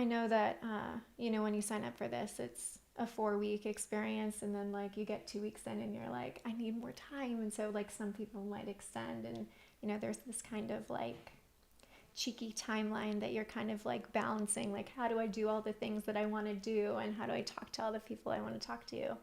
I know that, when you sign up for this, it's a 4 week experience, and then like you get 2 weeks in and you're like, I need more time. And so, like, some people might extend, and, there's this kind of like cheeky timeline that you're kind of like balancing, like, how do I do all the things that I want to do, and how do I talk to all the people I want to talk to?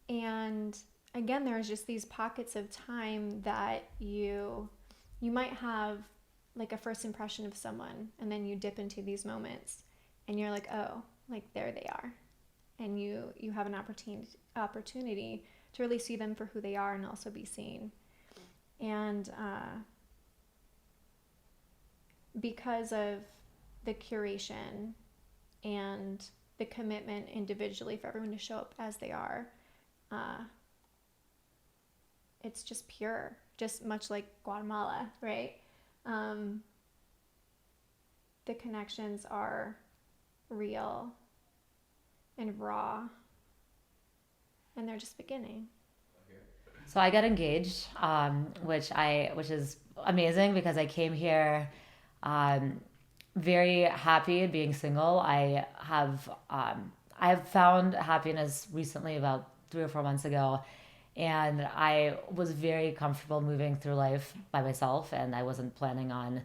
And again, there's just these pockets of time that you might have like a first impression of someone, and then you dip into these moments and you're like, oh, like there they are. And you have an opportunity to really see them for who they are and also be seen. And because of the curation and the commitment individually for everyone to show up as they are, uh, it's just pure, just much like Guatemala, right? Um, the connections are real and raw, and they're just beginning. So I got engaged, which is amazing because I came here um, very happy being single. I have found happiness recently, about 3 or 4 months ago, and I was very comfortable moving through life by myself, and I wasn't planning on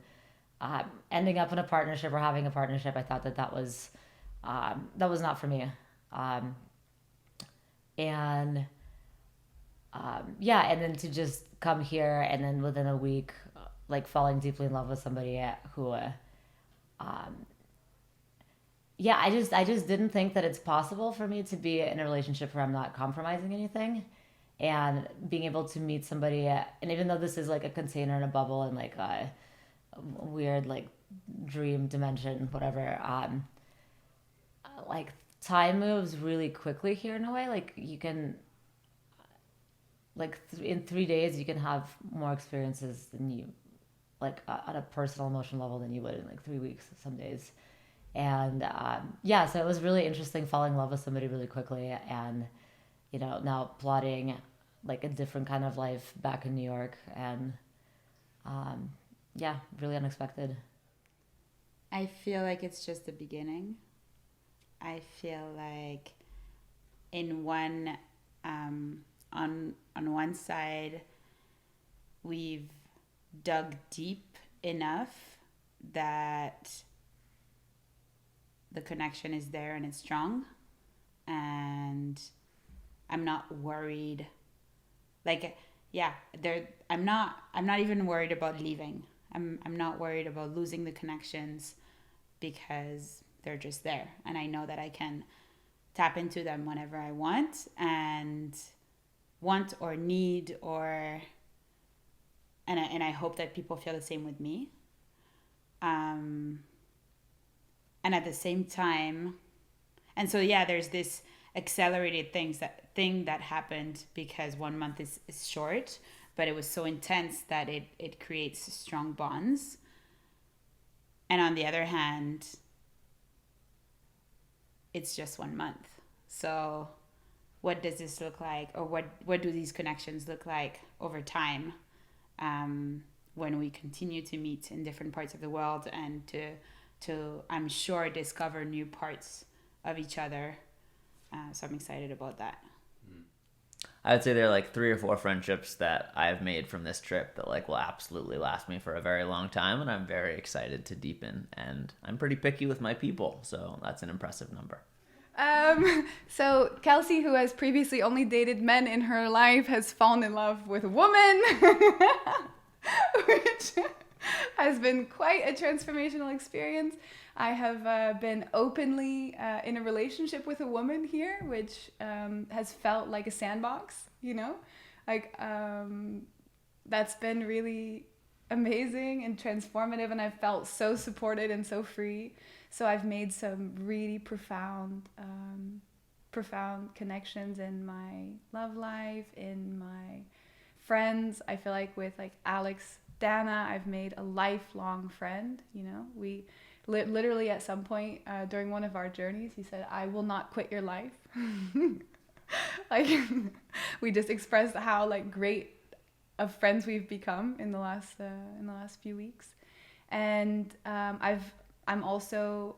ending up in a partnership or having a partnership. I thought that was not for me, um, and yeah, and then to just come here and then within a week, like falling deeply in love with somebody who, yeah, I just didn't think that it's possible for me to be in a relationship where I'm not compromising anything, and being able to meet somebody, and even though this is like a container and a bubble and like a weird like dream dimension, whatever, like time moves really quickly here in a way. Like you can in 3 days you can have more experiences than you like on a personal emotional level than you would in like 3 weeks some days. And yeah, so it was really interesting falling in love with somebody really quickly, and now plotting like a different kind of life back in New York, and um, yeah, really unexpected. I feel like it's just the beginning. I feel like in one um, on one side we've dug deep enough that the connection is there and it's strong, and I'm not worried. Like, yeah, there. I'm not even worried about leaving. I'm not worried about losing the connections because they're just there, and I know that I can tap into them whenever I and want or need, or and I hope that people feel the same with me. Um, and at the same time, and so yeah, there's this accelerated thing that happened because 1 month is short, but it was so intense that it creates strong bonds. And on the other hand, it's just 1 month. So what does this look like, or what do these connections look like over time, um, when we continue to meet in different parts of the world and to I'm sure discover new parts of each other. So I'm excited about that. I would say there are like three or four friendships that I've made from this trip that like will absolutely last me for a very long time, and I'm very excited to deepen. And I'm pretty picky with my people, so that's an impressive number. So Kelsey, who has previously only dated men in her life, has fallen in love with a woman, which has been quite a transformational experience. I have been openly in a relationship with a woman here, which has felt like a sandbox, like that's been really amazing and transformative, and I've felt so supported and so free. So I've made some really profound connections in my love life, in my friends. I feel like with like Alex Dana, I've made a lifelong friend. We literally at some point during one of our journeys, he said, "I will not quit your life." Like we just expressed how like great of friends we've become in the last few weeks, and I'm also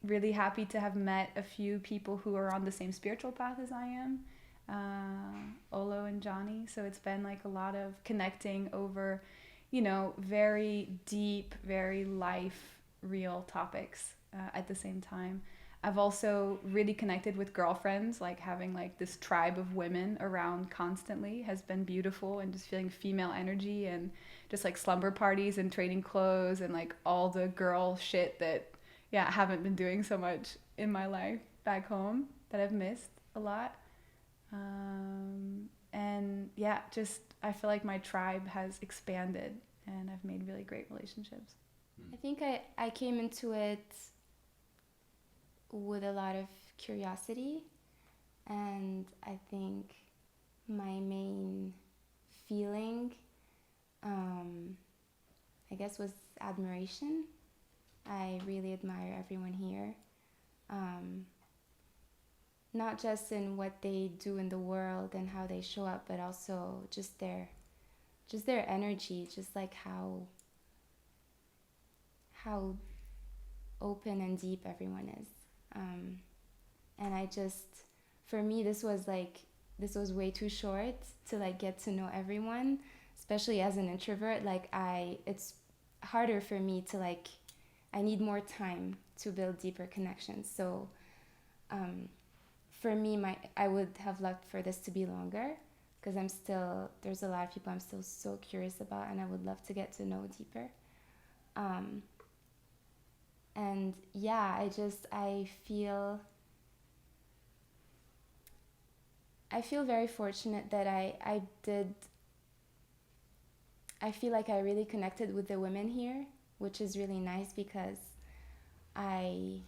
really happy to have met a few people who are on the same spiritual path as I am, Olo and Johnny. So it's been like a lot of connecting over, you know, very deep, very life real topics at the same time. I've also really connected with girlfriends, like having like this tribe of women around constantly has been beautiful, and just feeling female energy and just like slumber parties and trading clothes and like all the girl shit that, yeah, I haven't been doing so much in my life back home that I've missed a lot. And yeah, just I feel like my tribe has expanded and I've made really great relationships. I think I came into it with a lot of curiosity, and I think my main feeling, I guess, was admiration. I really admire everyone here, not just in what they do in the world and how they show up, but also just their energy, just like how open and deep everyone is. And I just, for me, this was way too short to like get to know everyone, especially as an introvert. Like it's harder for me to like, I need more time to build deeper connections. So for me, I would have loved for this to be longer, because there's a lot of people I'm still so curious about, and I would love to get to know deeper. And yeah, I feel very fortunate that I feel like I really connected with the women here, which is really nice, because I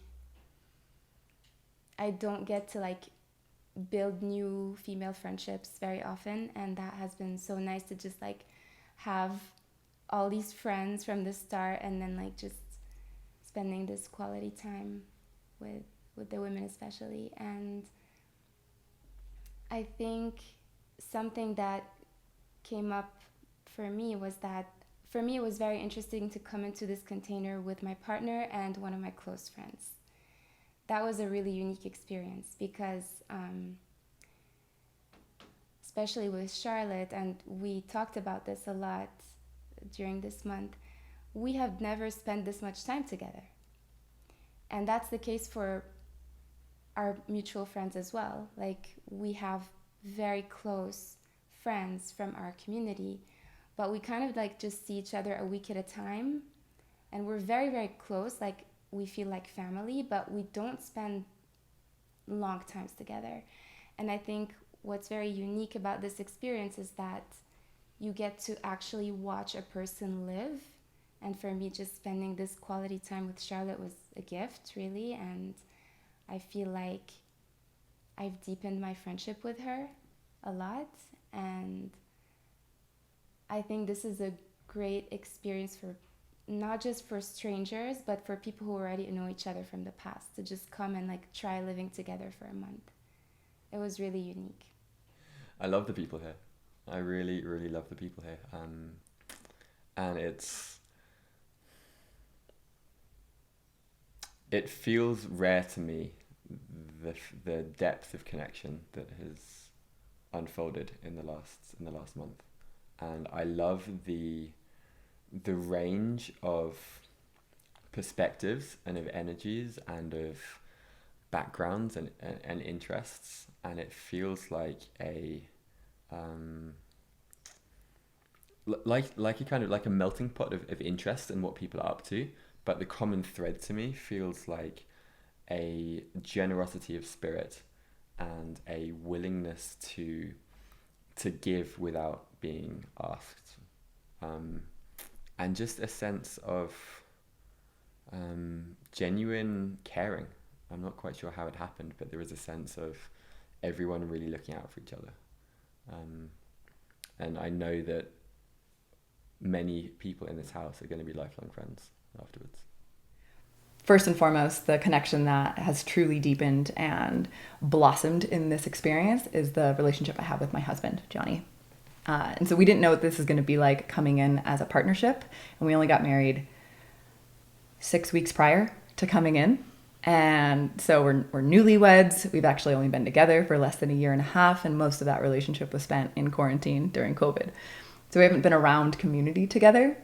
don't get to like build new female friendships very often, and that has been so nice to just like have all these friends from the start, and then like just spending this quality time with the women especially. And I think something that came up for me was that for me it was very interesting to come into this container with my partner and one of my close friends. That was a really unique experience, because especially with Charlotte, and we talked about this a lot during this month, we have never spent this much time together. And that's the case for our mutual friends as well. Like, we have very close friends from our community, but we kind of like just see each other a week at a time, and we're very, very close. Like, we feel like family, but we don't spend long times together. And I think what's very unique about this experience is that you get to actually watch a person live. And for me, just spending this quality time with Charlotte was a gift, really. And I feel like I've deepened my friendship with her a lot. And I think this is a great experience for not just for strangers, but for people who already know each other from the past, to just come and like try living together for a month. It was really unique. I love the people here. I really, really love the people here. And it feels rare to me, the depth of connection that has unfolded in the last month. And I love the range of perspectives and of energies and of backgrounds and interests, and it feels like a like a kind of like a melting pot of interest in what people are up to. But the common thread to me feels like a generosity of spirit and a willingness to give without being asked, and just a sense of genuine caring. I'm not quite sure how it happened, but there was a sense of everyone really looking out for each other. And I know that many people in this house are going to be lifelong friends afterwards. First and foremost, the connection that has truly deepened and blossomed in this experience is the relationship I have with my husband, Johnny. And so we didn't know what this is going to be like coming in as a partnership, and we only got married 6 weeks prior to coming in. And so we're newlyweds. We've actually only been together for less than a year and a half, and most of that relationship was spent in quarantine during COVID. So we haven't been around community together.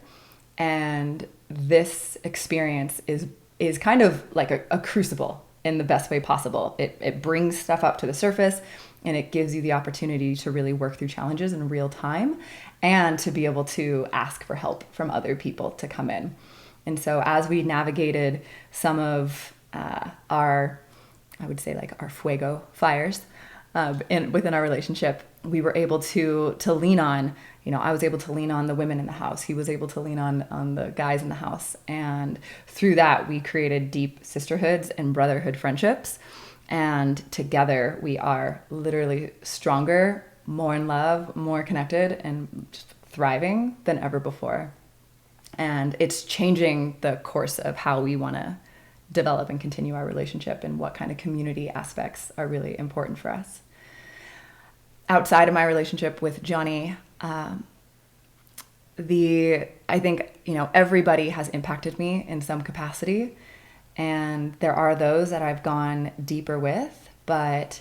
And this experience is kind of like a crucible in the best way possible. It brings stuff up to the surface, and it gives you the opportunity to really work through challenges in real time and to be able to ask for help from other people to come in. And so as we navigated some of our, I would say like our fuego fires within our relationship, we were able to lean on, I was able to lean on the women in the house. He was able to lean on the guys in the house. And through that, we created deep sisterhoods and brotherhood friendships. And together we are literally stronger, more in love, more connected, and just thriving than ever before. And it's changing the course of how we want to develop and continue our relationship and what kind of community aspects are really important for us. Outside of my relationship with Johnny, I think, everybody has impacted me in some capacity. And there are those that I've gone deeper with, but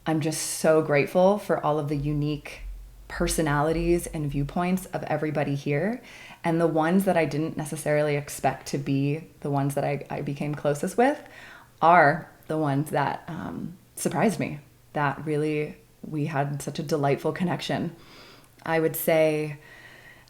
I'm just so grateful for all of the unique personalities and viewpoints of everybody here. And the ones that I didn't necessarily expect to be the ones that I became closest with are the ones that surprised me, that really we had such a delightful connection. I would say,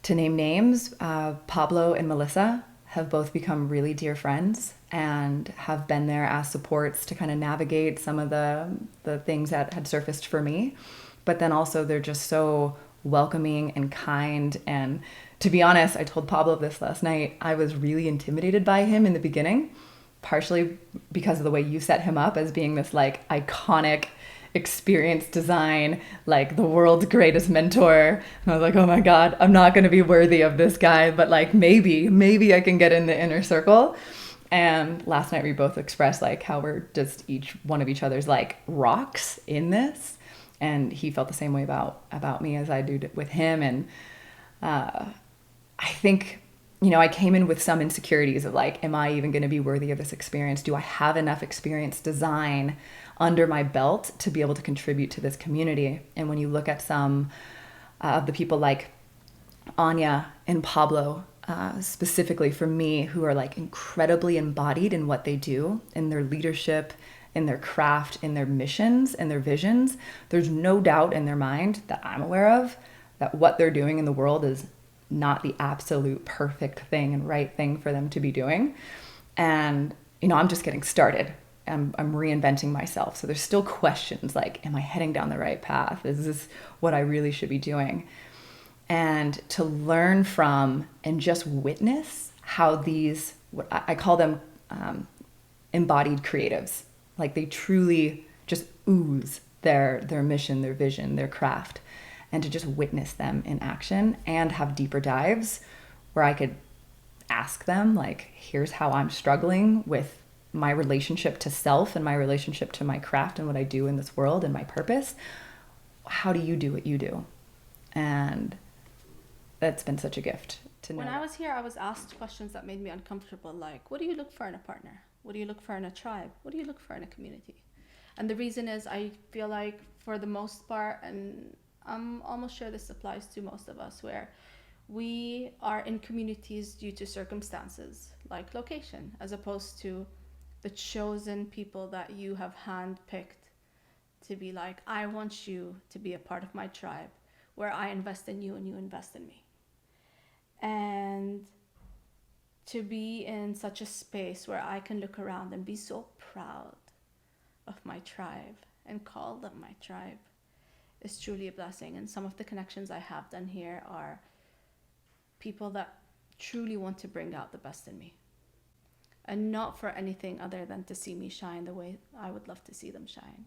to name names, Pablo and Melissa have both become really dear friends and have been there as supports to kind of navigate some of the things that had surfaced for me. But then also they're just so welcoming and kind. And to be honest, I told Pablo this last night, I was really intimidated by him in the beginning, partially because of the way you set him up as being this like iconic experience design, like the world's greatest mentor. And I was like, oh my God, I'm not going to be worthy of this guy, but like maybe I can get in the inner circle. And last night we both expressed like how we're just each one of each other's like rocks in this. And he felt the same way about me as I do with him. And I think, I came in with some insecurities of like, am I even going to be worthy of this experience? Do I have enough experience design under my belt to be able to contribute to this community? And when you look at some of the people like Anya and Pablo, specifically for me, who are like incredibly embodied in what they do, in their leadership, in their craft, in their missions, and their visions, there's no doubt in their mind that I'm aware of that what they're doing in the world is not the absolute perfect thing and right thing for them to be doing. And, I'm just getting started. I'm reinventing myself. So there's still questions like, am I heading down the right path? Is this what I really should be doing? And to learn from and just witness how these, what I call them embodied creatives, like they truly just ooze their mission, their vision, their craft, and to just witness them in action and have deeper dives where I could ask them like, here's how I'm struggling with my relationship to self and my relationship to my craft and what I do in this world and my purpose. How do you do what you do? And that's been such a gift to know. When I was here, I was asked questions that made me uncomfortable, like, what do you look for in a partner? What do you look for in a tribe? What do you look for in a community? And the reason is I feel like for the most part, and I'm almost sure this applies to most of us, where we are in communities due to circumstances like location, as opposed to the chosen people that you have handpicked to be like, I want you to be a part of my tribe, where I invest in you and you invest in me. And to be in such a space where I can look around and be so proud of my tribe and call them my tribe is truly a blessing. And some of the connections I have done here are people that truly want to bring out the best in me, and not for anything other than to see me shine the way I would love to see them shine.